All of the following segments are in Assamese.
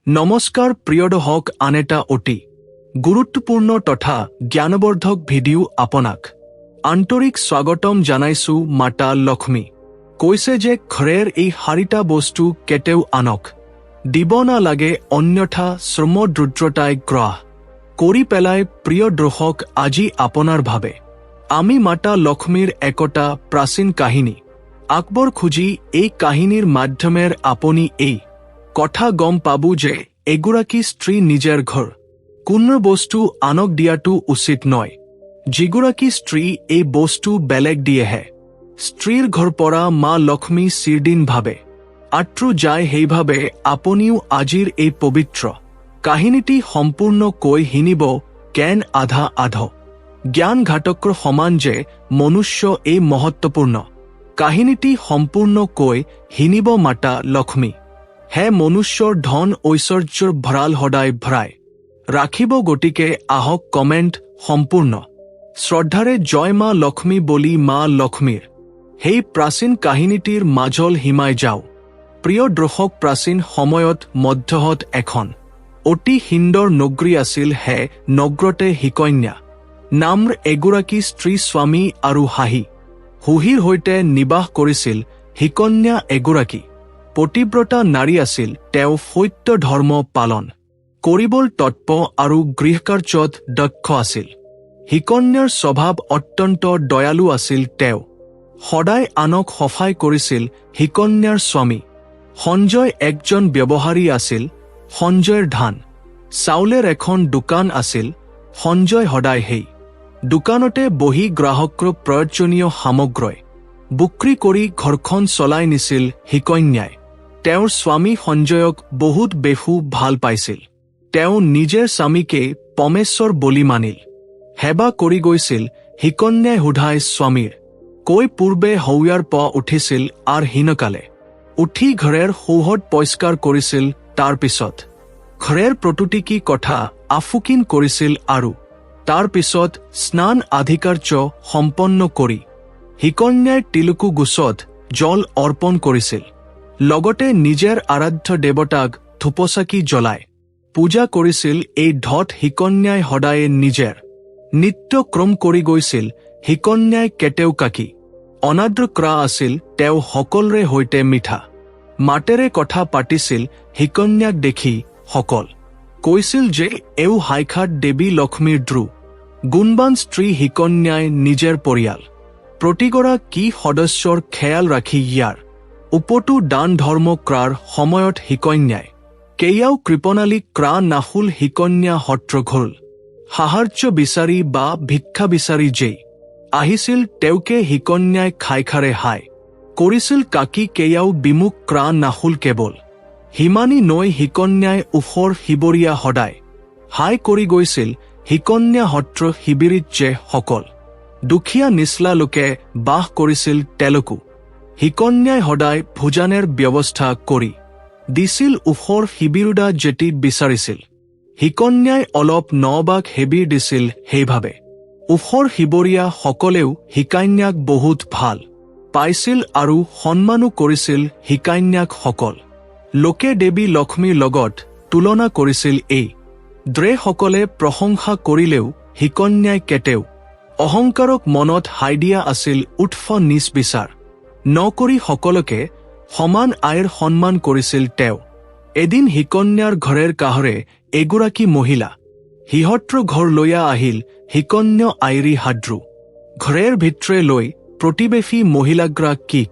নমস্কাৰ প্ৰিয় দৰ্শক, আন এটা অতি গুৰুত্বপূৰ্ণ তথা জ্ঞানবৰ্ধক ভিডিঅ' আপোনাক আন্তৰিক স্বাগতম জনাইছো। মাতা লক্ষ্মী কৈছে যে ঘৰৰ এই চাৰিটা বস্তু কেতিয়াও আনক দিব নালাগে, অন্যথা শ্ৰমদ্ৰুদ্ৰতাই গ্ৰাস কৰি পেলাই। প্ৰিয় দৰ্শক, আজি আপোনাৰ ভাৱে আমি মাতা লক্ষ্মীৰ একতা প্ৰাচীন কাহিনী আকবৰ খুজি এই কাহিনীৰ মাধ্যমেৰে আপুনি এই কথা গম পাব যে এগৰাকী স্ত্ৰী নিজৰ ঘৰ কোনো বস্তু আনক দিয়াটো উচিত নয়। যিগৰাকী স্ত্ৰী এই বস্তু বেলেগ দিয়েহে স্ত্ৰীৰ ঘৰ পৰা মা লক্ষ্মী চিৰদিন ভাবে আঁতৰি যায়। সেইভাৱে আপুনিও আজিৰ এই পবিত্ৰ কাহিনীটি সম্পূৰ্ণকৈ শুনিব। জ্ঞান আধা আধা জ্ঞানঘাতকৰ সমান যে মনুষ্য এই মহত্বপূৰ্ণ কাহিনীটি সম্পূৰ্ণকৈ শুনিব। মাতা লক্ষ্মী হে মনুষ্যৰ ধন ঐশ্বৰ্যৰ ভঁৰাল সদায় ভৰাই ৰাখিব। গতিকে আহক কমেণ্ট সম্পূৰ্ণ শ্ৰদ্ধাৰে জয় মা লক্ষ্মী বুলি মা লক্ষ্মীৰ সেই প্ৰাচীন কাহিনীটিৰ মাজল হিমাই যাওঁ। প্ৰিয় দৰ্শক, প্ৰাচীন সময়ত মধ্যহত এখন অতি সুন্দৰ নগৰী আছিল। হে নগৰতে হিকন্যা নামৰ এগৰাকী স্ত্ৰী, স্বামী আৰু শহুৰ সৈতে নিবাস কৰিছিল। হিকন্যা এগৰাকী পতিব্ৰতা নাৰী আছিল। তেওঁ সত্য ধৰ্ম পালন কৰিবৰ তৎপৰ আৰু গৃহকাৰ্যত দক্ষ আছিল। হিকন্যাৰ স্বভাৱ অত্যন্ত দয়ালু আছিল। তেওঁ সদায় আনক সহায় কৰিছিল। হিকন্যাৰ স্বামী সঞ্জয় একজন ব্যৱসায়ী আছিল। সঞ্জয়ৰ ধান চাউলেৰ এখন দোকান আছিল। সঞ্জয় সদায় সেই দোকানতে বহি গ্ৰাহকৰ প্ৰয়োজনীয় সামগ্ৰী বিক্ৰী কৰি ঘৰখন চলাই নিছিল। হিকন্যাই তেওঁৰ স্বামী সঞ্জয়ক বহুত বেছি ভাল পাইছিল। তেওঁ নিজৰ স্বামীকে পৰমেশ্বৰ বুলি মানিল সেৱা কৰি গৈছিল। হিকন্যাই সোধাই স্বামীৰ কৈ পূৰ্বে শৌয়াৰ পৰা উঠিছিল আৰু হীনকালে উঠি ঘৰৰ চৌহদ পৰিষ্কাৰ কৰিছিল। তাৰ পিছত ঘৰৰ প্ৰতিটো কথা আফুকিন কৰিছিল আৰু তাৰ পিছত স্নান আদি কাৰ্য সম্পন্ন কৰি হিকন্যাই তিলকু গোচত জল অৰ্পণ কৰিছিল। লগতে নিজৰ আৰাধ্য দেৱতাক ধূপচাকি জ্বলাই পূজা কৰিছিল। এই ধত হিকন্যাই সদায় নিজৰ নিত্য ক্ৰম কৰি গৈছিল। হিকন্যাই কেতিয়াও কাকী অনাদৰ কৰা আছিল। তেওঁ সকলোৰে সৈতে মিঠা মাতেৰে কথা পাতিছিল। হিকন্যাক দেখি সকল কৈছিল যে এও সাক্ষাৎ দেৱী লক্ষ্মীৰ গুণবান স্ত্ৰী। হিকন্যাই নিজৰ পৰিয়াল প্ৰতিগৰাকী সদস্যৰ খেয়াল ৰাখি ইয়াৰ ওপৰতো দান ধৰ্ম কৰাৰ সময়ত হিকন্যাই কেয়াও কৃপণালী কৰা নাছিল। হিকন্যা সত্ৰ ঘৰ সাহায্য বিচাৰি বা ভিক্ষা বিচাৰি যেই আহিছিল তেওঁকে হিকন্যাই খাইখাৰে হাই কৰিছিল। কাকি কেয়াও বিমুখ কৰা নাছিল। কেৱল হিমানী নৈ হিকন্যাই ওখৰ শিৱৰীয়া সদায় হাই কৰি গৈছিল। হিকন্যা সত্ৰ শিবিৰত যে সকল দুখীয়া নিচলা লোকে বাস কৰিছিল তেওঁলোকো হিকন্যাই সদায় ভোজনৰ ব্যৱস্থা কৰি দিছিল। ওখৰ শিবিৰোদা যেতি বিচাৰিছিল হিকন্যাই অলপ নবাক শিবিৰ দিছিল। সেইভাৱে ওখৰ শিৱৰীয়া সকলেও হিকন্যাক বহুত ভাল পাইছিল আৰু সন্মানো কৰিছিল। হিকন্যাক সকল লোকে দেৱী লক্ষ্মীৰ লগত তুলনা কৰিছিল। এই সকলে প্ৰশংসা কৰিলেও হিকন্যাই কেতিয়াও অহংকাৰক মনত হাই দিয়া আছিল। উৎফ নিজ বিচাৰ নকৰি সকলোকে সমান আইৰ সন্মান কৰিছিল। তেওঁ এদিন হিকন্যাৰ ঘৰৰ কাষৰে এগৰাকী মহিলা সিহঁতৰ ঘৰলৈ আহিল। হিকন্যা আইৰী হাদ্ৰু ঘৰৰ ভিতৰে লৈ প্ৰতিবেশী মহিলাগৰাকীক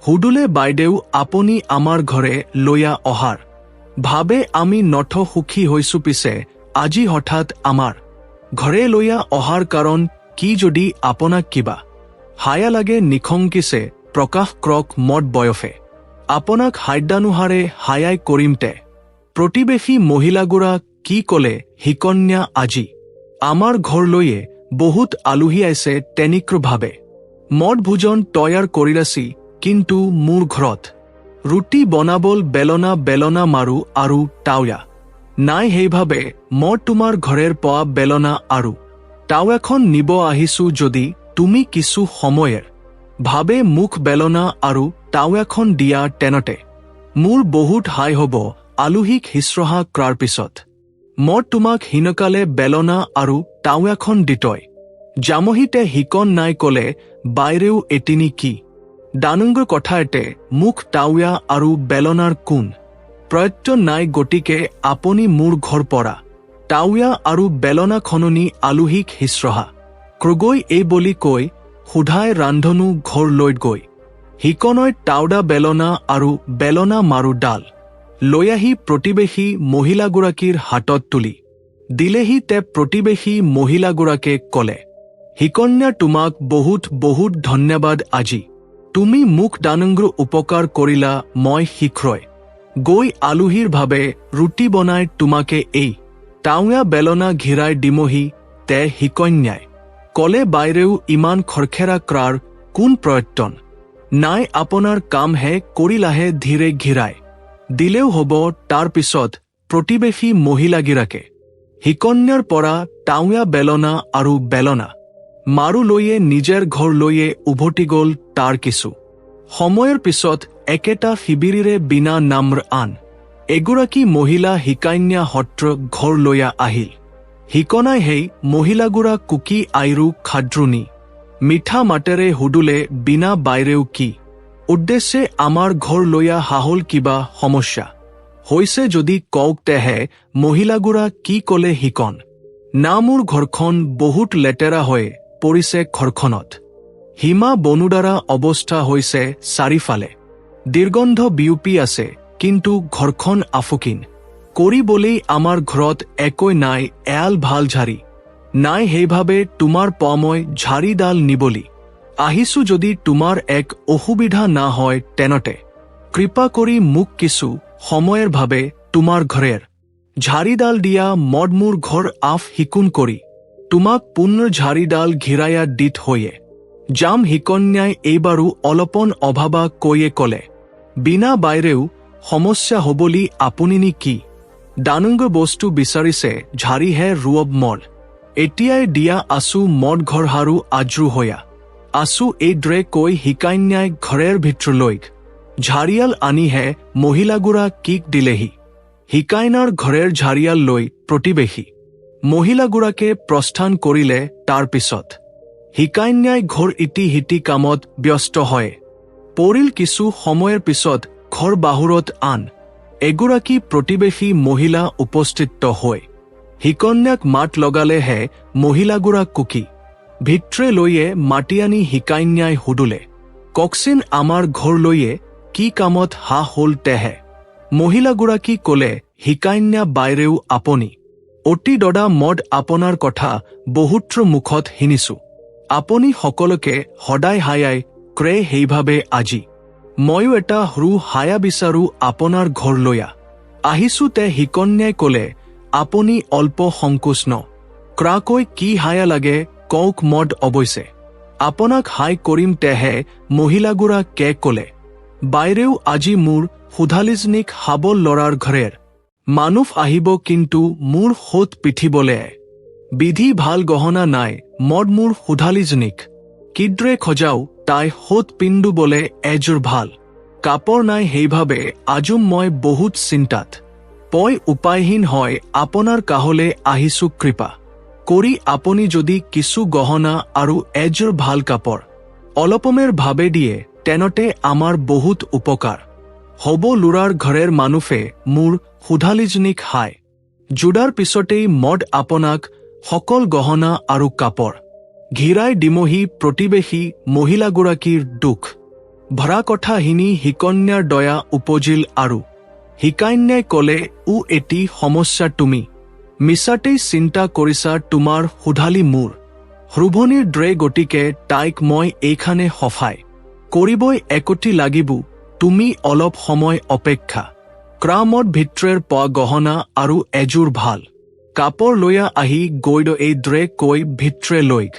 সুধিলে, বাইদেউ আপুনি আমাৰ ঘৰে লৈ অহাৰ ভাৱে আমি নথ সুখী হৈছো, পিছে আজি হঠাৎ আমাৰ ঘৰে লৈ অহাৰ কাৰণ কি? যদি আপোনাক কিবা হায়া লাগে নিখংকিছে প্ৰকাশ কৰক। মত বয়সে আপোনাক সাধ্যানুসাৰে হায়াই কৰিমতে। প্ৰতিবেশী মহিলাগৰাক কি কলে, হিকন্যা আজি আমাৰ ঘৰলৈয়ে বহুত আলহী আছে, তেনেকৈ ভাৱে মদ ভোজন তৈয়াৰ কৰি ৰাখি, কিন্তু মোৰ ঘৰত ৰুটি বনাবল বেলনা মাৰো আৰু তাৱা নাই। সেইভাৱে মই তোমাৰ ঘৰৰ পৰা বেলনা আৰু তাৱাখন নিব আহিছো। যদি তুমি কিছু সময়ৰ ভাৱে মোক বেলনা আৰু তাৱাখন দিয়া তেনতে মোৰ বহুত হাই হ'ব আলহীক শুশ্ৰূষা কৰাৰ পিছত মই তোমাক হিনকালে বেলনা আৰু টাৱাখন দিতয় জামহিতে হিকন নাই কলে বাইৰেও এটিনি কি দানুংগৰ কথা এতে মুখ টাৱা আৰু বেলনাৰ কোন প্ৰয়ত্ন নাই গতিকে আপুনি মোৰ ঘৰ পৰা টাৱা আৰু বেলনা খননি আলহীক শুশ্ৰূষা ক্ৰগৈ এই বুলি কৈ সুধাই ৰান্ধনু ঘৰ লৈ গৈ হিকনৈ টাওডা বেলনা আৰু বেলনা মাৰু ডাল লৈ আহি প্ৰতিবেশী মহিলাগৰাকীৰ হাতত তুলি দিলেহি তে প্ৰতিবেশী মহিলাগৰাকীয়ে কলে হিকন্যা তোমাক বহুত বহুত ধন্যবাদ আজি তুমি মোক দানুংগ্ৰ উপকাৰ কৰিলা মই শীঘ্ৰই গৈ আলহীৰ ভাৱে ৰুটি বনাই তোমাকে এই টাৱা বেলনা ঘিৰাই দিমহি তে হিকন্যাই কলে বাইৰেও ইমান খৰখেৰা ক্ৰাৰ কোন প্ৰয়ত্ন নাই আপোনাৰ কামহে কৰিলাহে ধীৰে ঘিৰাই দিলেও হ'ব তাৰ পিছত প্ৰতিবেশী মহিলাগিৰাকে হিকন্যাৰ পৰা টাৱা বেলনা আৰু বেলনা মাৰু লৈয়ে নিজৰ ঘৰ লৈয়ে উভতি গল তাৰ কিছু সময়ৰ পিছত একেটা শিবিৰিৰে বিনা নামৰ আন এগৰাকী মহিলা হিকান্যা সত্ৰ ঘৰ লৈয়া আহিল হিকনাই সেই মহিলাগুৰা কুকি আইৰু খাদ্ৰুনি মিঠা মাতেৰে হুদুলে বিনা বাইৰেও কি উদ্দেশ্যে আমাৰ ঘৰ লৈয়া হাহল কিবা সমস্যা হৈছে যদি কওক তেহে মহিলাগুৰা কি কলে হিকন না মোৰ ঘৰখন বহুত লেতেৰা হৈ পৰিছে ঘৰখনত হিমা বনুদাৰা অৱস্থা হৈছে চাৰিফালে দীৰ্গন্ধ বিয়পি আছে কিন্তু ঘৰখন আফুকিন কৰিবলৈ আমাৰ ঘৰত একোই নাই এয়াল ভাল ঝাৰি নাই সেইভাৱে তোমাৰ পময় ঝাৰিডাল নিবলি আহিছো যদি তোমাৰ এক অসুবিধা না হয় তেনতে কৃপা কৰি মোক কিছু সময়ৰ ভাৱে তোমাৰ ঘৰেৰ ঝাৰিডাল দিয়া মদ মোৰ ঘৰ আফ হিকুন কৰি তোমাক পুনৰ ঝাৰিডাল ঘিৰায়া দিত হৈয়ে জাম হিকন্যাই এইবাৰো অলপন অভাৱা কৈয়ে কলে বিনা বাইৰেও সমস্যা হবলি আপুনিনি কি দানুংগ বস্তু বিচাৰিছে ঝাৰিহে ৰুৱব মল এতিয়াই দিয়া আছু মদ ঘৰ হাৰু আজ্ৰু হৈয়া আছু এইদৰে কৈ হিকান্যাই ঘৰেৰ ভিতৰলৈ ঝাৰিয়াল আনিহে মহিলাগুৰা কিক দিলেহি হিকাইনাৰ ঘৰেৰ ঝাৰিয়াল লৈ প্ৰতিবেশী মহিলাগুৰাকে প্ৰস্থান কৰিলে তাৰ পিছত হিকান্যাই ঘৰ ইটি হিটি কামত ব্যস্ত হয় পৰিল কিছু সময়ৰ পিছত ঘৰ বাহুৰত আন এগৰাকী প্ৰতিবেশী মহিলা উপস্থিত হয় হিকন্যাক মাত লগালেহে মহিলাগুৰা কুকি ভিতৰে লৈয়ে মাতি আনি হিকান্যাই হুদুলে ককচিন আমাৰ ঘৰ লৈয়ে কি কামত হা হল তেহে মহিলাগৰাকী কলে হিকান্যা বাইৰেও আপুনি অতি দদা মদ আপোনাৰ কথা বহুত্ৰ মুখত শুনিছো আপুনি সকলোকে সদায় হায়াই ক্ৰে সেইভাৱে আজি ময়ো এটা সৰু হায়া বিচাৰো আপোনাৰ ঘৰ লৈয়া আহিছো তে হিকন্যাই কলে আপুনি অল্প সংকোচ ন ক্ৰাকৈ কি হায়া লাগে কওক মদ অৱশ্যে আপোনাক হাই কৰিম তেহে মহিলাগুৰা কে কলে বাইৰেও আজি মোৰ সুধালিজনীক হাবল লৰাৰ ঘৰেৰ মানুহ আহিব কিন্তু মোৰ সোঁত পিঠিবলে বিধি ভাল গহনা নাই মদ মোৰ সুধালিজনীক কিদ্ৰে খজাও তাই সোঁত পিন্দু বলে এযোৰ ভাল কাপৰ নাই সেইভাৱে আজুম মই বহুত চিন্তাত পই উপায়হীন হয় আপোনাৰ কাহলে আহিছো কৃপা কৰি আপুনি যদি কিছু গহনা আৰু এযোৰ ভাল কাপৰ অলপমেৰ ভাৱে দিয়ে তেনতে আমাৰ বহুত উপকাৰ হব লুৰাৰ ঘৰেৰ মানুহে মোৰ সুধালিজনীক হাই জুদাৰ পিছতেই মদ আপোনাক সকল গহনা আৰু কাপৰ ঘিৰাই দিমহি প্ৰতিবেশী মহিলাগৰাকীৰ দুখ ভৰা কথা হিনি হিকন্যাৰ দয়া উপজিল আৰু হিকান্যাই কলে উ এটি সমস্যা তুমি মিছাতেই চিন্তা কৰিছা তোমাৰ সুধালি মোৰ হ্ৰুভনিৰ দ্ৰে গতিকে তাইক মই এইখানে সফাই কৰিবই একোটি লাগিব তুমি অলপ সময় অপেক্ষা ক্ৰামত ভিতৰেৰ পোৱা গহনা আৰু এযোৰ ভাল কাপৰ লৈয়া আহি গৈড এই দ্ৰে কৈ ভিতৰে লৈক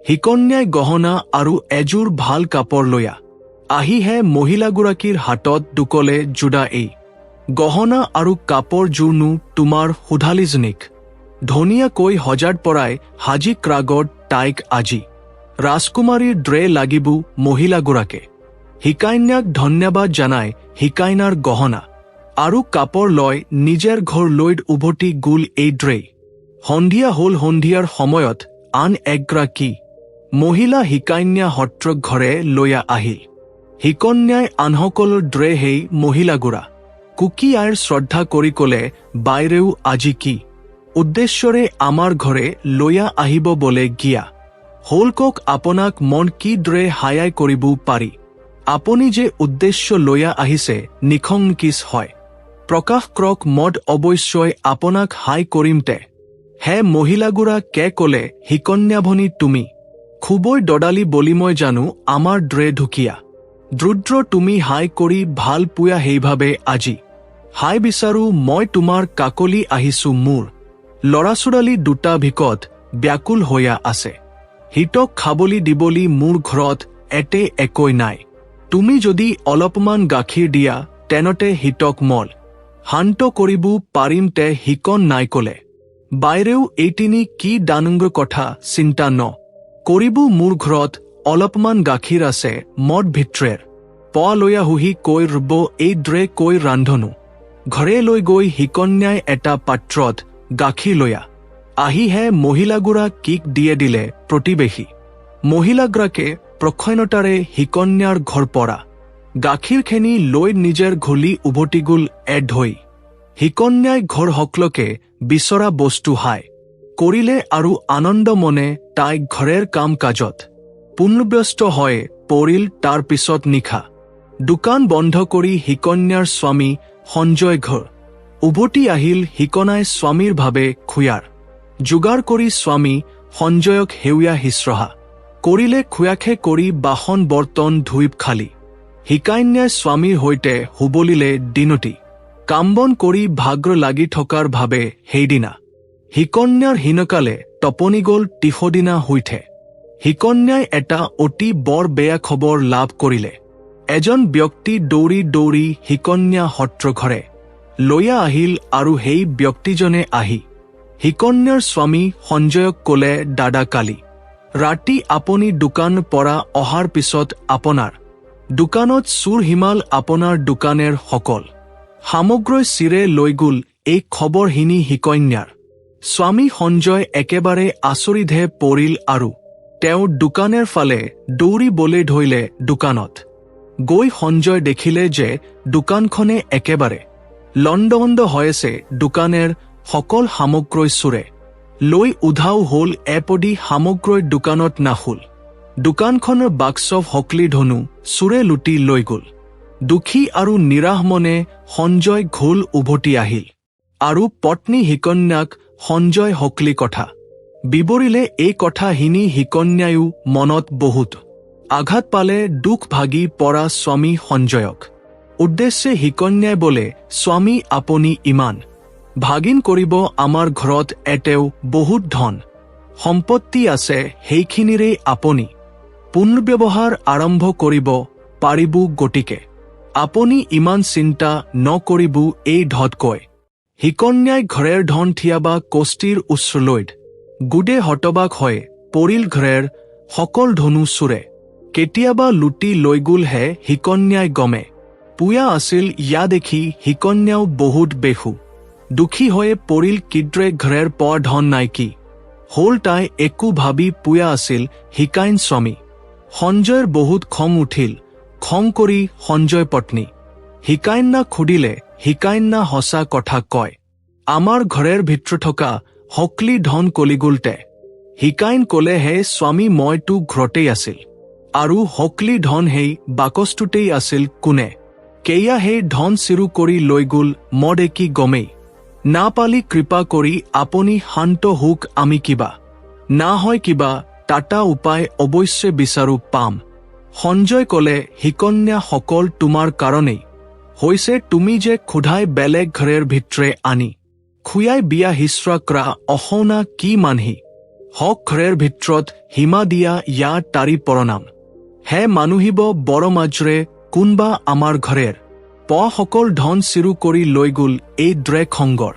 হিকন্যাই গহনা আৰু এযোৰ ভাল কাপৰ লৈয়া আহিহে মহিলাগৰাকীৰ হাতত দুকলে জুদা এই গহনা আৰু কাপৰ জোৰনো তোমাৰ সুধালিজনীক ধুনীয়াকৈ সজাত পৰাই হাজি ক্ৰাগত তাইক আজি ৰাজকুমাৰীৰ দ্ৰে লাগিব মহিলাগৰাকে হিকান্যাক ধন্যবাদ জানাই হিকাইনাৰ গহনা আৰু কাপৰ লৈ নিজৰ ঘৰ লৈড উভতি গুল এইড্ৰেই সন্ধিয়া হল সন্ধিয়াৰ সময়ত আন এগৰাকী মহিলা হিকান্যা সত্ৰক ঘৰে লৈয়া আহিল হিকন্যাই আনসকলৰ দ্ৰে হেই মহিলাগুৰা কুকি আইৰ শ্ৰদ্ধা কৰি কলে বাইৰেও আজি কি উদ্দেশ্যৰে আমাৰ ঘৰে লৈয়া আহিব বলে গিয়া হলকক আপোনাক মন কি দ্ৰে হায়াই কৰিব পাৰি আপুনি যে উদ্দেশ্য লৈয়া আহিছে নিখংকিছ হয় প্ৰকাশ ক্ৰক মদ অৱশ্যই আপোনাক হাই কৰিমতে হে মহিলাগুৰা কে কলে হিকন্যাভনী তুমি খুবই দদালি বলি মই জানো আমাৰ দ্ৰে ঢুকিয়া দ্ৰুদ্ৰ তুমি হাই কৰি ভাল পুয়া সেইভাৱে আজি হাই বিচাৰো মই তোমাৰ কাকলি আহিছো মোৰ লৰা ছোৱালী দুটা ভিকত ব্যাকুল হৈয়া আছে হিতক খাবলি দিবলি মোৰ ঘৰত এতে একৈ নাই তুমি যদি অলপমান গাখীৰ দিয়া তেনতে হিতক মল শান্ত কৰিব পাৰিম তে হিকন নাই কলে বাইৰেও এইটিনি কি ডানুংগ কথা চিন্তা ন কৰিব মোৰ ঘৰত অলপমান গাখীৰ আছে মদ ভিত্ৰেৰ পোৱা লৈয়া হুহি কৈ ৰব এই দ্ৰে কৈ ৰান্ধনো ঘৰে লৈ গৈ হিকন্যাই এটা পাত্ৰত গাখীৰ লৈয়া আহিহে মহিলাগুৰা কিক দিয়ে দিলে প্ৰতিবেশী মহিলাগৰাকে প্ৰক্ষণতাৰে হিকন্যাৰ ঘৰ পৰা গাখীৰখিনি লৈ নিজৰ ঘুলি উভতি গুল এঢৈ হিকন্যাই ঘৰ সকলকে বিচৰা বস্তু হাই কৰিলে আৰু আনন্দ মনে তাইক ঘৰেৰ কাম কাজত পূৰ্ণব্যস্ত হৈ পৰিল তাৰ পিছত নিশা দোকান বন্ধ কৰি হিকন্যাৰ স্বামী সঞ্জয় ঘৰ উভতি আহিল হিকনাই স্বামীৰ ভাৱে খুয়াৰ যোগাৰ কৰি স্বামী সঞ্জয়ক হেউয়া হিশ্ৰহা কৰিলে খুয়াখে কৰি বাসন বৰ্তন ধুই খালি হিকান্যাই স্বামীৰ সৈতে হুবলিলে দিনতি কামবন কৰি ভাগ্ৰ লাগি থকাৰ ভাৱে সেইদিনা হিকন্যাৰ হীনকালে টপনি গল তীখদিনা হৈঠে হিকন্যাই এটা অতি বৰ বেয়া খবৰ লাভ কৰিলে এজন ব্যক্তি দৌৰি দৌৰি হিকন্যা সত্ৰ ঘৰে লৈয়া আহিল আৰু সেই ব্যক্তিজনে আহি হিকন্যাৰ স্বামী সঞ্জয়ক কলে দাদা কালি ৰাতি আপুনি দোকান পৰা অহাৰ পিছত আপোনাৰ দোকানত চুৰ হিমাল আপোনাৰ দোকানেৰ সকল সামগ্ৰী চিৰে লৈ গুল এই খবৰহিনী হিকন্যাৰ স্বামী সঞ্জয় একেবাৰে আচৰিতহে পৰিল আৰু তেওঁৰ দোকানৰ ফালে দৌৰিবলৈ ধৰিলে দোকানত গৈ সঞ্জয় দেখিলে যে দোকানখনে একেবাৰে লণ্ডভণ্ড হৈছে দোকানৰ সকল সামগ্ৰী চুৰে লৈ উধাও হল এপদি সামগ্ৰী দোকানত নাহুল দোকানখনৰ বাক্স সকলি ধনু চুৰে লুটি লৈ গল দুখী আৰু নিৰাশ মনে সঞ্জয় ঘোল উভতি আহিল আৰু পত্নী হিকন্যাক সঞ্জয় সকলি কথা বিবৰিলে এই কথাহিনী হিকন্যায়ো মনত বহুত আঘাত পালে দুখ ভাগি পৰা স্বামী সঞ্জয়ক উদ্দেশ্যে হিকন্যাই বলে স্বামী আপুনি ইমান ভাগিন কৰিব আমাৰ ঘৰত এতেও বহুত ধন সম্পত্তি আছে সেইখিনিৰে আপুনি পুনৰ্ব্যৱহাৰ আৰম্ভ কৰিব পাৰিব গতিকে আপুনি ইমান চিন্তা নকৰিব এই ধতকৈ হিকন্যাই ঘৰেৰ ধন থিয়াবা কষ্টিৰ উচ্চলৈড গুডে হতবাক হৈ পৰিল ঘৰেৰ সকল ধনু চুৰে কেতিয়াবা লুটি লৈ গুলহে হিকন্যাই গমে পুয়া আছিল ইয়া দেখি হিকন্যাও বহুত বেহু দুখী হৈয়ে পৰিল কিদ্ৰে ঘৰেৰ পোৱা ধন নাই কি হল তাই একো ভাবি পুয়া আছিল হিকাইন স্বামী সঞ্জয়ৰ বহুত খং উঠিল খং কৰি সঞ্জয় পত্নী হিকাইন্না খুদিলে হিকাইন্না সঁচা কথা কয় আমাৰ ঘৰেৰ ভিতৰত থকা সকলি ধন কলিগুলতে হিকাইন কলে হে স্বামী মইতো ঘৰতেই আছিল আৰু সকলি ধন হেই বাকচটোতেই আছিল কোনে কেয়া হে ধন চিৰু কৰি লৈ গুল মদ একি গমেই না পালি কৃপা কৰি আপুনি শান্ত হোক আমি কিবা না হয় কিবা টাটা উপায় অৱশ্যে বিচাৰো পাম সঞ্জয় কলে হিকন্যা সকল তোমাৰ কাৰণেই হৈছে তুমি যে খুধাই বেলেগ ঘৰেৰ ভিতৰে আনি খুয়াই বিয়া হিশ্ৰা কৰা অহৌনা কি মানহি হক ঘৰেৰ ভিতৰত হিমা দিয়া ইয়া তাৰি পৰনাম হে মানুহিব বৰ মাজৰে কোনবা আমাৰ ঘৰেৰ পোৱা সকল ধন চিৰু কৰি লৈ গুল এই দ্ৰে খংগৰ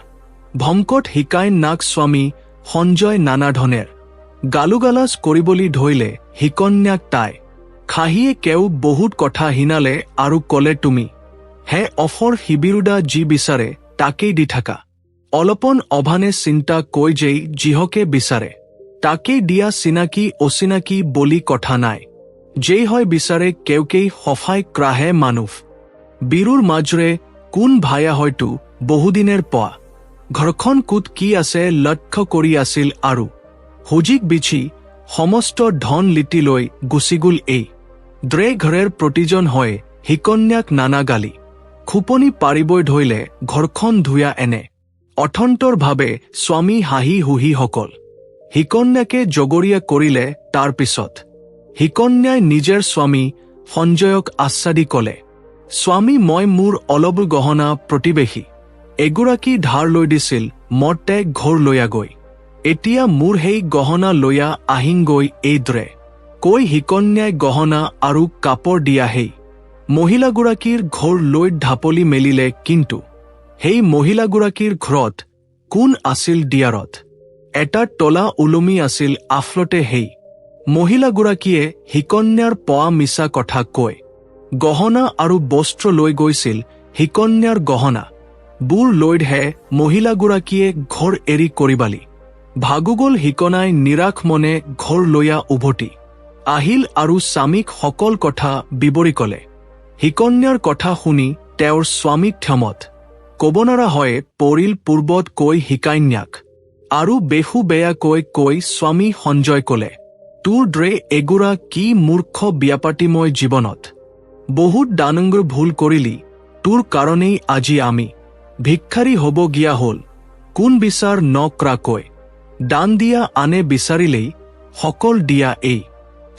ভংকত হিকাইন নাক স্বামী সঞ্জয় নানা ধনেৰ গালুগালাজ কৰিবলৈ ধৰিলে হিকন্যাক তাই খাহিয়ে কেও বহুত কথা হিনালে আৰু কলে তুমি হে অফৰ শিবিৰুদা যি বিচাৰে তাকেই দি থাকা অলপন অভানে চিন্তা কৈ যেই যিহকে বিচাৰে তাকেই দিয়া চিনাকি অচিনাকি বলি কথা নাই যেই হয় বিচাৰে কেউকেই সফাই ক্ৰাহে মানুহ বিৰুৰ মাজৰে কোন ভায়া হয়তো বহুদিনেৰ পোৱা ঘৰখন কুত কি আছে লক্ষ্য কৰি আছিল আৰু হুজিক বিছি সমস্ত ধন লিটি লৈ গুচিগুল এই দ্ৰে ঘৰেৰ প্ৰতিজন হয় হিকন্যাক নানা গালি খুপনি পাৰিবই ধৰিলে ঘৰখন ধুয়া এনে অথন্তৰভাৱে স্বামী হাঁহি হুহি সকল হিকন্যাকে জগৰীয়া কৰিলে তাৰ পিছত হিকন্যাই নিজৰ স্বামী সঞ্জয়ক আশ্বাদি কলে স্বামী মই মোৰ অলপ গহনা প্ৰতিবেশী এগৰাকী ধাৰ লৈ দিছিল মতে ঘৰ লৈয়া গৈ এতিয়া মোৰ সেই গহনা লৈয়া আহিংগৈ এইদৰে কৈ হিকন্যাই গহনা আৰু কাপৰ দিয়া সেই মহিলাগৰাকীৰ ঘৰ লৈ ঢাপলি মেলিলে কিন্তু সেই মহিলাগৰাকীৰ ঘৰত কোন আছিল দিয়াৰত এটা তলা ওলমি আছিল আফলতে সেই মহিলাগৰাকীয়ে হিকন্যাৰ পোৱা মিছা কথা কৈ গহনা আৰু বস্ত্ৰ লৈ গৈছিল হিকন্যাৰ গহনা বুৰ লৈহে মহিলাগৰাকীয়ে ঘৰ এৰি কৰিবালি ভাগুগল হিকনাই নিৰাশ মনে ঘৰ লৈয়া উভতি আহিল আৰু স্বামীক সকল কথা বিৱৰি কলে হিকন্যাৰ কথা শুনি তেওঁৰ স্বামীক থমত কবনাৰা হয় পৰিল পূৰ্বত কৈ হিকান্যাক আৰু বেহু বেয়া কৈ স্বামী সঞ্জয় কলে তোৰ দ্ৰে এগুৰা কি মূৰ্খ ব্যাপাতিময় জীৱনত বহুত ডানংগুৰ ভুল কৰিলি তোৰ কাৰণেই আজি আমি ভিক্ষাৰী হ'ব গিয়া হল কোন বিচাৰ নক্ৰাকৈ দান দিয়া আনে বিচাৰিলেই সকল দিয়া এই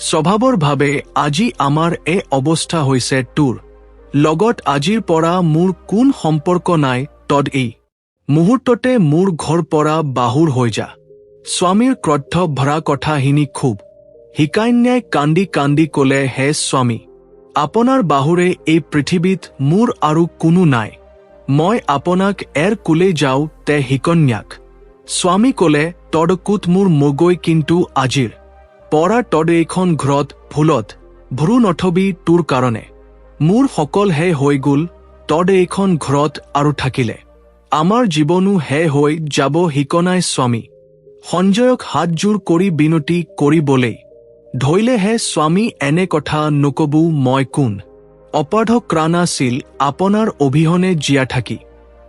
স্বভাৱৰ ভাৱে আজি আমাৰ অৱস্থা হৈছে তোৰ লগত আজিৰ পৰা মোৰ কোন সম্পৰ্ক নাই তদ এই মুহূৰ্ততে মোৰ ঘৰ পৰা বাহুৰ হৈ যা স্বামীৰ ক্ৰোধ ভৰা কথাখিনি খুব হিকান্যাই কান্দি কান্দি কলে হে স্বামী আপোনাৰ বাহুৰে এই পৃথিৱীত মোৰ আৰু কোনো নাই মই আপোনাক কুলে যাওঁ তে হিকন্যাক স্বামী কলে তদ কুত মোৰ মগৈ কিন্তু আজিৰ পৰা তদ এইখন ঘৰত ভুলত ভ্ৰু নথবি তোৰ কাৰণে মোৰ সকল হে হৈ গল তদ এইখন ঘৰত আৰু থাকিলে আমাৰ জীৱনো হে হৈ যাব হিকনাই স্বামী সঞ্জয়ক হাতজোৰ কৰি বিনতি কৰিবলেই ধৰিলে হে স্বামী এনে কথা নকবো মই কোন অপাৰ্থ ক্ৰাণ আছিল আপোনাৰ অবিহনে জীয়া থাকি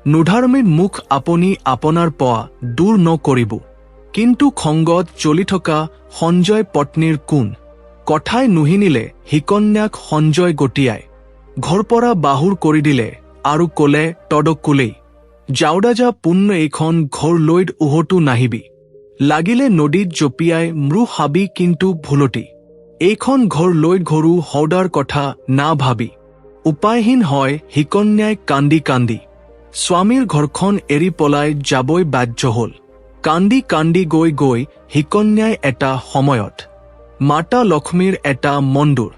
নুধাৰ্মীৰ মুখ আপুনি আপোনাৰ পোৱা দূৰ নকৰিব কিন্তু খংগত চলি থকা সঞ্জয় পত্নীৰ কোন কথাই নুহিনিলে হিকন্যাক সঞ্জয় গটিয়াই ঘৰ পৰা বাহুৰ কৰি দিলে আৰু কলে তদক কোলেই যাওদা যা পুণ্য এইখন ঘৰ লৈ উভতো নাহিবি লাগিলে নদীত জপিয়াই মৃ হাবি কিন্তু ভুলতি এইখন ঘৰ লৈ ঘৰু হওদাৰ কথা না ভাবি উপায়হীন হয় হিকন্যাই কান্দি কান্দি স্বামীৰ ঘৰখন এৰি পলাই যাবই বাধ্য হল কান্দি কান্দি গৈ গৈ হিকন্যাই এটা সময়ত মাতা লক্ষ্মীৰ এটা মন্দিৰ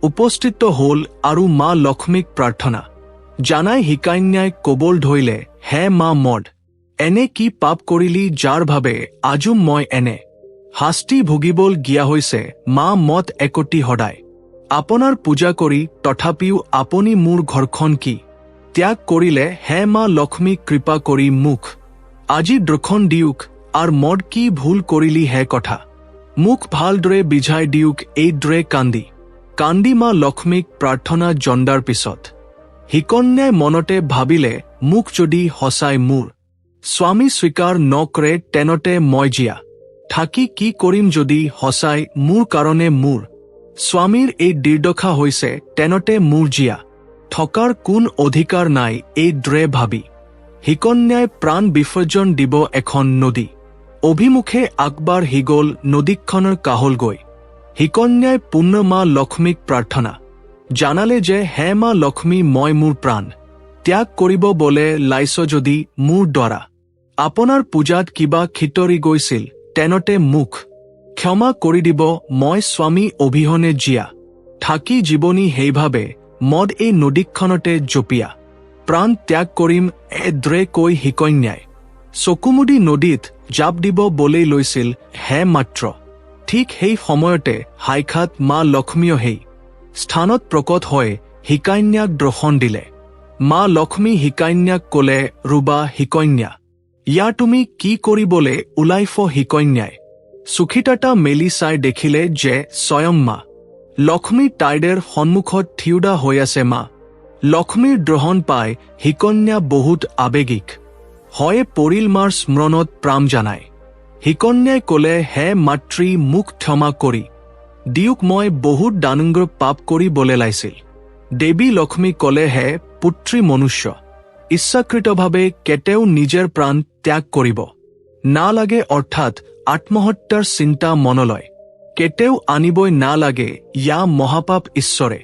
উপস্থিত হল আৰু মা লক্ষ্মীক প্ৰাৰ্থনা জানাই হিকন্যাই কবল ধৰিলে হে মা মদ এনে কি পাপ কৰিলি যাৰ ভাবে আজো মই এনে শাস্তি ভুগিবল গিয়া হৈছে মা মত একতি সদায় আপোনাৰ পূজা কৰি তথাপিও আপুনি মোৰ ঘৰখন কি ত্যাগ কৰিলে হে মা লক্ষ্মী কৃপা কৰি মুখ আজি দ্ৰখন দিউক আৰু মদ কি ভুল কৰিলি হে কথা মুখ ভালদৰে বিঝাই দিউক এইদৰে কান্দি কান্দি মা লক্ষ্মীক প্ৰাৰ্থনা জন্দাৰ পিছত হিকন্যাই মনতে ভাবিলে মুখ যদি সঁচাই মোৰ স্বামী স্বীকাৰ নকৰে তেনতে মই জিয়া থাকি কি কৰিম যদি সঁচাই মোৰ কাৰণে মোৰ স্বামীৰ এই দীৰ্দশা হৈছে তেনতে মোৰ জিয়া থকাৰ কোন অধিকাৰ নাই এই দ্ৰে ভাবি হিকন্যাই প্ৰাণ বিসৰ্জন দিব এখন নদী অভিমুখে আকবাৰ হিগল নদীখনৰ কাহল গৈ হিকন্যাই পুণ্য মা লক্ষ্মীক প্ৰাৰ্থনা জানালে যে হে মা লক্ষ্মী মই মোৰ প্ৰাণ ত্যাগ কৰিব বলে লাইছ যদি মোৰ দ্বাৰা আপোনাৰ পূজাত কিবা খিতৰি গৈছিল তেনতে মুখ ক্ষমা কৰি দিব মই স্বামী অবিহনে জিয়া থাকি জীৱনী সেইভাৱে মদ এই নদীখনতে জপিয়া প্ৰাণ ত্যাগ কৰিম দ্ৰে কৈ হিকন্যাই চকুমুদি নদীত জাপ দিব বলেই লৈছিল হে মাত্ৰ ঠিক সেই সময়তে হাইখাত মা লক্ষ্মীয় সেই স্থানত প্ৰকট হৈ হিকন্যাক দৰ্শন দিলে মা লক্ষ্মী হিকান্যাক কলে ৰুবা হিকন্যা ইয়া তুমি কি কৰিবলে ওলাইফ হিকন্যাই সুখিতাটা মেলি চাই দেখিলে যে স্বয়ং মা লক্ষ্মী তাইডেৰ সন্মুখত থিউদা হৈ আছে মা লক্ষ্মীৰ দ্ৰোহণ পাই হিকন্যা বহুত আবেগিক হয়ে পৰিল মাৰ স্মৰণত প্ৰাম জানায় হিকন্যাই কলে হে মাতৃ মোক ক্ষমা কৰি দিওক মই বহুত ডাঙৰ পাপ কৰি বলে লাইছিল দেৱী লক্ষ্মী কলে হে পুত্ৰী মনুষ্য ইচ্ছাকৃতভাৱে কেতেও নিজৰ প্ৰাণ ত্যাগ কৰিব নালাগে অৰ্থাৎ আত্মহত্যাৰ চিন্তা মনলৈ কেতেও আনিবই নালাগে ইয়া মহাপাপ ঈশ্বৰে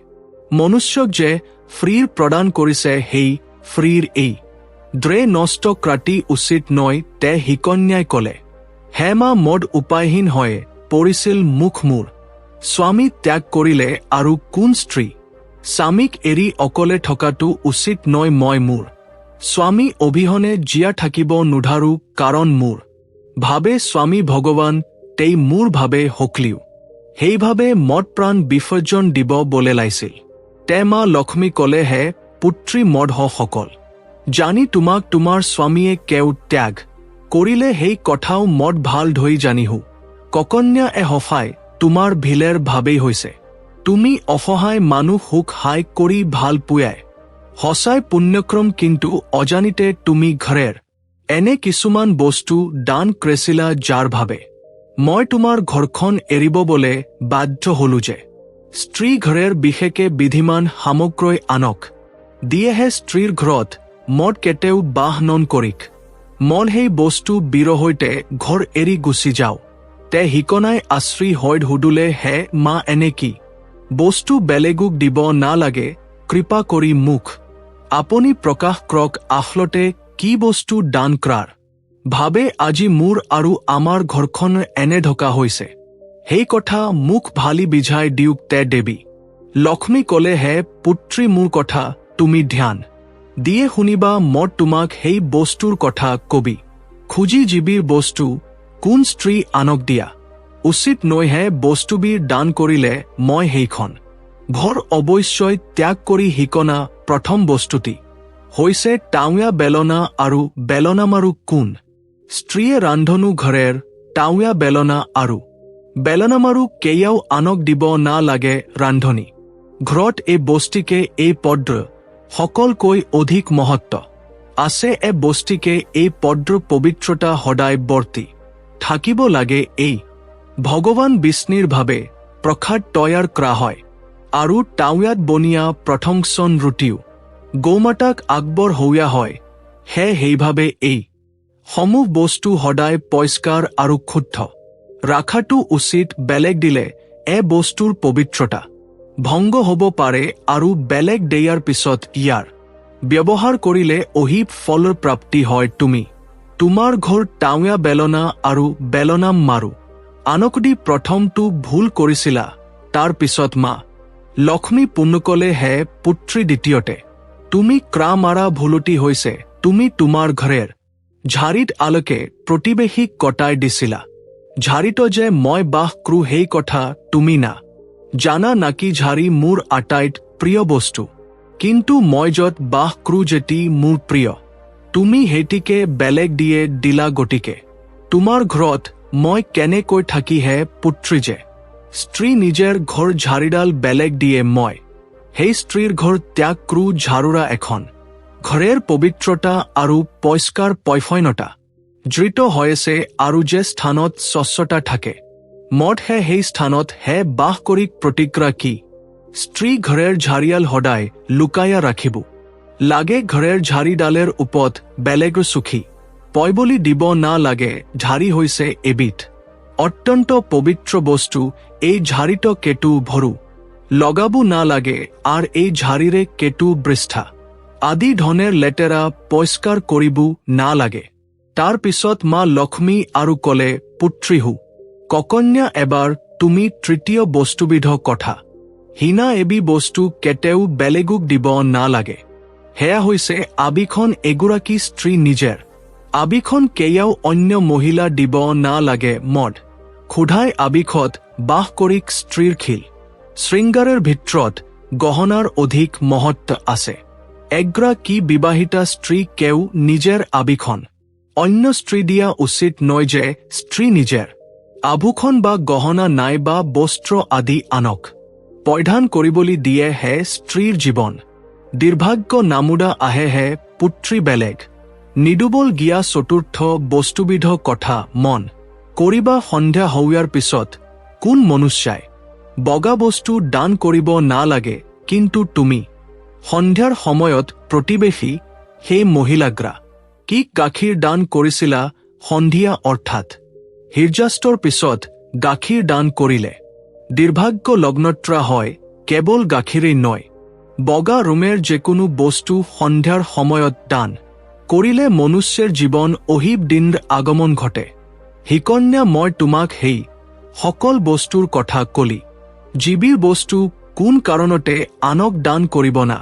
মনুষ্যক যে ফ্ৰীৰ প্ৰদান কৰিছে সেই ফ্ৰীৰ এই দ্ৰে নষ্ট ক্ৰাতি উচিত নয় তে হিকন্যাই কলে হে মা মদ উপায়হীন হয়ে পৰিছিল মুখ মোৰ স্বামী ত্যাগ কৰিলে আৰু কোন স্ত্ৰী স্বামীক এৰি অকলে থকাটো উচিত নয় মই মোৰ স্বামী অবিহনে জীয়া থাকিব নোধাৰো কাৰণ মোৰ ভাবে স্বামী ভগৱান তেই মোৰ ভাবে হকলিও সেইভাবে মদ প্ৰাণ বিসৰ্জন দিব বলে লাইছিল তে মা লক্ষ্মী কলে হে পুত্ৰী মদ সকল জানি তোমাক তোমাৰ স্বামীয়ে কেও ত্যাগ কৰিলে সেই কথাও মদ ভাল ধৰি জানিহো ককন্যা হফাই তোমাৰ ভিলেৰ ভাবেই হৈছে তুমি অসহায় মানুহ হুক হাই কৰি ভাল পুয়াই সঁচাই পুণ্যক্ৰম কিন্তু অজানিতে তুমি ঘৰেৰ এনে কিছুমান বস্তু দান ক্ৰেছিলা যাৰ ভাবে মই তোমাৰ ঘৰখন এৰিব বলে বাধ্য হলো যে স্ত্ৰী ঘৰেৰ বিশেষে বিধিমান সামগ্ৰী আনক দিয়েহে স্ত্ৰীৰ ঘৰত মদ কেতেও বাহ নন কৰিক মন সেই বস্তু বীৰ হৈতে ঘৰ এৰি গুচি যাও তে হিকনাই আশ্ৰী হৈ হুদুলে হে মা এনে কি বস্তু বেলেগুক দিব নালাগে কৃপা কৰি মুখ আপুনি প্ৰকাশ ক্ৰক আখলতে কি বস্তু দান ক্ৰাৰ ভাবে আজি মোৰ আৰু আমাৰ ঘৰখন এনে ঢকা হৈছে সেই কথা মুখ ভালি বিঝাই দিওক তে দেৱী লক্ষ্মী কলে হে পুত্ৰী মোৰ কথা তুমি ধ্যান দিয়ে শুনিবা মই তোমাক সেই বস্তুৰ কথা কবি খুজি জীৱীৰ বস্তু কোন স্ত্ৰী আনক দিয়া উচিত নৈহে বস্তুবিৰ দান কৰিলে মই সেইখন ঘৰ অৱশ্যই ত্যাগ কৰি হিকনা প্ৰথম বস্তুটি হৈছে টাউয়া বেলনা আৰু বেলনা মাৰু কোন স্ত্ৰীয়ে ৰান্ধনু ঘৰেৰ টাউয়া বেলনা আৰু বেলনা মাৰু কেয়াও আনক দিব নালাগে ৰান্ধনি ঘৰত এই বস্তিকে এই পদ্ৰ সকলকৈ অধিক মহত্ব আছে বস্তিকে এই পদ্ৰ পবিত্ৰতা সদায় বৰ্তি থাকিব লাগে এই ভগৱান বিষ্ণুৰ ভাবে প্ৰসাদ তৈয়াৰ কৰা হয় আৰু টাউয়াত বনিয়া প্ৰথমখন ৰুটিও গৌমাতাক আগবৰ হওয়া হয় হে সেইভাবে এই সমূহ বস্তু সদায় পৰিষ্কাৰ আৰু শুদ্ধ ৰাখাটো উচিত বেলেগ দিলে বস্তুৰ পবিত্ৰতা ভংগ হ'ব পাৰে আৰু বেলেগ দিয়াৰ পিছত ইয়াৰ ব্যৱহাৰ কৰিলে অহিব ফলৰ প্ৰাপ্তি হয় তুমি তোমাৰ ঘৰ টাউয়া বেলনা আৰু বেলনাম মাৰু আনকদি প্ৰথমটো ভুল কৰিছিলা তাৰ পিছত মা লক্ষ্মী পুণ্যকলে হে পুত্ৰী দ্বিতীয়তে তুমি ক্ৰা মাৰা ভুলটি হৈছে তুমি তোমাৰ ঘৰেৰ ঝাৰিত আলোকে প্ৰতিবেশীক কটাই দিছিলা ঝাৰিত যে মই বাস ক্ৰু সেই কথা তুমি না জানা নাকি ঝাৰি মোৰ আটাইত প্ৰিয় বস্তু কিন্তু মই যত বাস ক্ৰু যেতি মোৰ প্ৰিয় তুমি হেতিকে বেলেগ দিয়ে দিলা গতিকে তোমাৰ ঘৰত মই কেনেকৈ থাকিহে পুত্ৰী যে স্ত্ৰী নিজৰ ঘৰ ঝাৰিডাল বেলেগ দিয়ে মই সেই স্ত্ৰীৰ ঘৰ ত্যাগ ক্ৰু ঝাৰুৰা এখন ঘৰেৰ পবিত্ৰতা আৰু পৰিষ্কাৰ পৈফৈনতা দৃঢ় হৈছে আৰু যে স্থানত স্বচ্ছতা থাকে মদ সেই স্থানত বাস কৰি প্ৰতিক্ৰিয়া কি স্ত্ৰী ঘৰেৰ ঝাৰিয়াল সদায় লুকায়া ৰাখিব লাগে ঘৰেৰ ঝাৰিডালেৰ ওপৰত বেলেগৰ সুখী পইবলি দিব নালাগে ঝাৰি হৈছে এবিধ অত্যন্ত পবিত্ৰ বস্তু এই ঝাৰিত কেতু ভৰু লগাব নালাগে আৰু এই ঝাৰিৰে কেতু বৃষ্ঠা আদি ধনেৰ লেতেৰা পৰিষ্কাৰ কৰিব নালাগে তাৰ পিছত মা লক্ষ্মী আৰু কলে পুত্ৰীহু ককন্যা এবাৰ তুমি তৃতীয় বস্তুবিধ কথা হিনা এবি বস্তু কেতেও বেলেগুক দিব নালাগে হেয়া হৈছে আবিখন এগৰাকী স্ত্ৰী নিজৰ আবিখন কেয়াও অন্য মহিলা দিব নালাগে মদ খুধাই আবিখত বাস কৰিক স্ত্ৰীৰ খিল শৃংগাৰৰ ভিতৰত গহনাৰ অধিক মহত্ব আছে এগৰাকী বিবাহিতা স্ত্ৰী কেউ নিজেৰ আবিখন অন্য স্ত্ৰী দিয়া উচিত নয় যে স্ত্ৰী নিজেৰ আভূষণ বা গহনা নাই বা বস্ত্ৰ আদি আনক পৰিধান কৰিবলৈ দিয়ে হে স্ত্ৰীৰ জীৱন দুৰ্ভাগ্য নামোদা আহে হে পুত্ৰী বেলেগ নিডুবল গিয়া চতুৰ্থ বস্তুবিধ কথা মন কৰিবা সন্ধ্যা হোৱাৰ পিছত কোন মনুষ্যাই বগা বস্তু দান কৰিব নালাগে কিন্তু তুমি সন্ধ্যাৰ সময়ত প্ৰতিবেশী সেই মহিলাগ্ৰা কি গাখীৰ দান কৰিছিলা সন্ধিয়া অৰ্থাৎ সূৰ্যাস্তৰ পিছত গাখীৰ দান কৰিলে দুৰ্ভাগ্য লগ্নত্ৰা হয় কেৱল গাখীৰেই নয় বগা ৰুমেৰ যিকোনো বস্তু সন্ধ্যাৰ সময়ত দান কৰিলে মনুষ্যৰ জীৱন অহিব দিনৰ আগমন ঘটে হিকন্যা মই তোমাক সেই সকল বস্তুৰ কথা কলি জীৱীৰ বস্তু কোন কাৰণতে আনক দান কৰিব না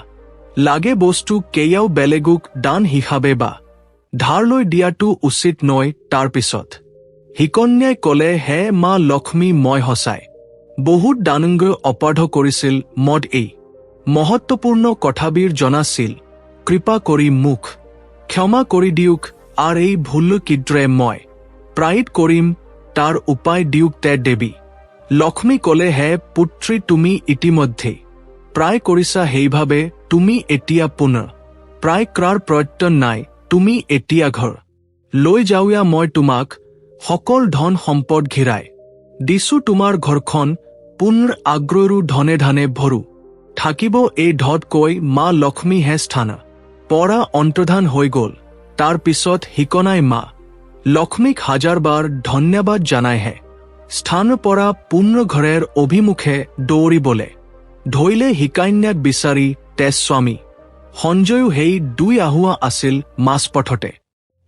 লাগে বস্তু কেয়াও বেলেগক দান হিচাপে বা ধাৰলৈ দিয়াটো উচিত নয় তাৰ পিছত হিকন্যাই কলে হে মা লক্ষ্মী মই সঁচাই বহুত দানঙ্গ অপৰাধ কৰিছিল মদ এই মহত্বপূৰ্ণ কথাবিৰ জনাছিল কৃপা কৰি মুখ ক্ষমা কৰি দিওক আৰ এই ভুল কিদ্ৰে মই প্ৰায়িত কৰিম তাৰ উপায় দিওক তে দেৱী লক্ষ্মী কলে হে পুত্ৰী তুমি ইতিমধ্যে প্ৰায় কৰিছা সেইভাৱে তুমি এতিয়া পুনৰ প্ৰায় ক্ৰাৰ প্ৰয়ত্ন নাই তুমি এতিয়া ঘৰ লৈ যাওয়া মই তোমাক সকল ধন সম্পদ ঘিৰাই দিছো তোমাৰ ঘৰখন পুনৰ আগ্ৰহৰো ধনে ধানে ভৰু থাকিব এই ঢতকৈ মা লক্ষ্মী হে স্থান পৰা অন্তৰ্ধান হৈ গল তাৰ পিছত হিকনাই মা লক্ষ্মীক হাজাৰবাৰ ধন্যবাদ জানাই হে স্থান পৰা পুনৰ ঘৰেৰ অভিমুখে দৌৰিবলে ধৈলে হিকান্যাক বিচাৰি তে স্বামী সঞ্জয়ো সেই দুই আহুৱা আছিল মাছপথতে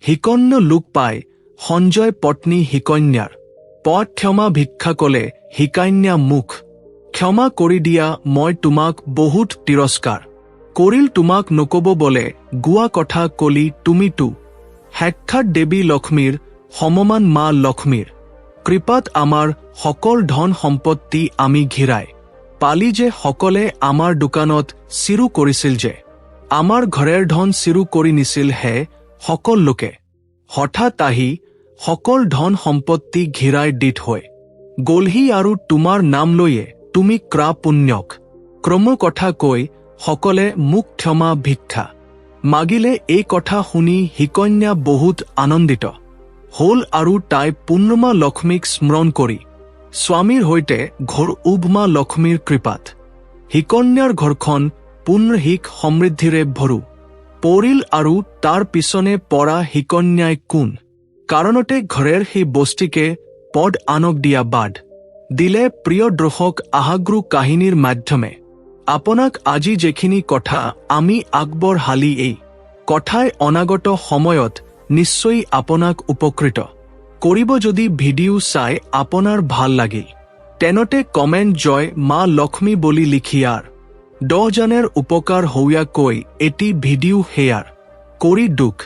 হিকন্য লোক পাই সঞ্জয় পত্নী হিকন্যাৰ পথ ক্ষমা ভিক্ষা কলে হিকান্যা মুখ ক্ষমা কৰি দিয়া মই তোমাক বহুত তিৰস্কাৰ কৰিল তোমাক নকব বলে গুৱা কথা কলি তুমিতো সাক্ষাৎ দেৱী লক্ষ্মীৰ সমমান মা লক্ষ্মীৰ কৃপাত আমাৰ সকল ধন সম্পত্তি আমি ঘিৰাই পালি যে সকলে আমাৰ দোকানত চিৰু কৰিছিল যে আমাৰ ঘৰেৰ ধন চিৰু কৰি নিছিল হে সকল লোকে হঠাৎ আহি সকল ধন সম্পত্তি ঘিৰাই দিত হৈ গলহি আৰু তোমাৰ নাম লৈয়ে তুমি ক্ৰা পুণ্যক ক্ৰম কথা কৈ সকলে মোক ক্ষমা ভিক্ষা মাগিলে এই কথা শুনি হিকন্যা বহুত আনন্দিত হল আৰু তাই পুণ্যমা লক্ষ্মীক স্মৰণ কৰি স্বামীৰ হৈতে ঘৰ উভমা লক্ষ্মীৰ কৃপাত হিকন্যাৰ ঘৰখন পুনৰ্হিক সমৃদ্ধিৰে ভৰু পৰিল আৰু তাৰ পিছনে পৰা হিকন্যাই কোন কাৰণতে ঘৰেৰ সেই বস্তিকে পদ আনক দিয়া বাদ দিলে প্ৰিয় দৰ্শক আহাগ্ৰু কাহিনীৰ মাধ্যমে আপোনাক আজি যেখিনি কথা আমি আগবঢ়ালি এই কথাই অনাগত সময়ত নিশ্চয় আপোনাক উপকৃত কৰিব যদি ভিডিঅ চাই আপোনাৰ ভাল লাগিল তেনতে কমেন্ট জয় মা লক্ষ্মী বুলি লিখিয়াৰ 10 জনেৰ উপকাৰ হইয়া কৈ এটি ভিডিঅ হেয়াৰ কৰি দুখ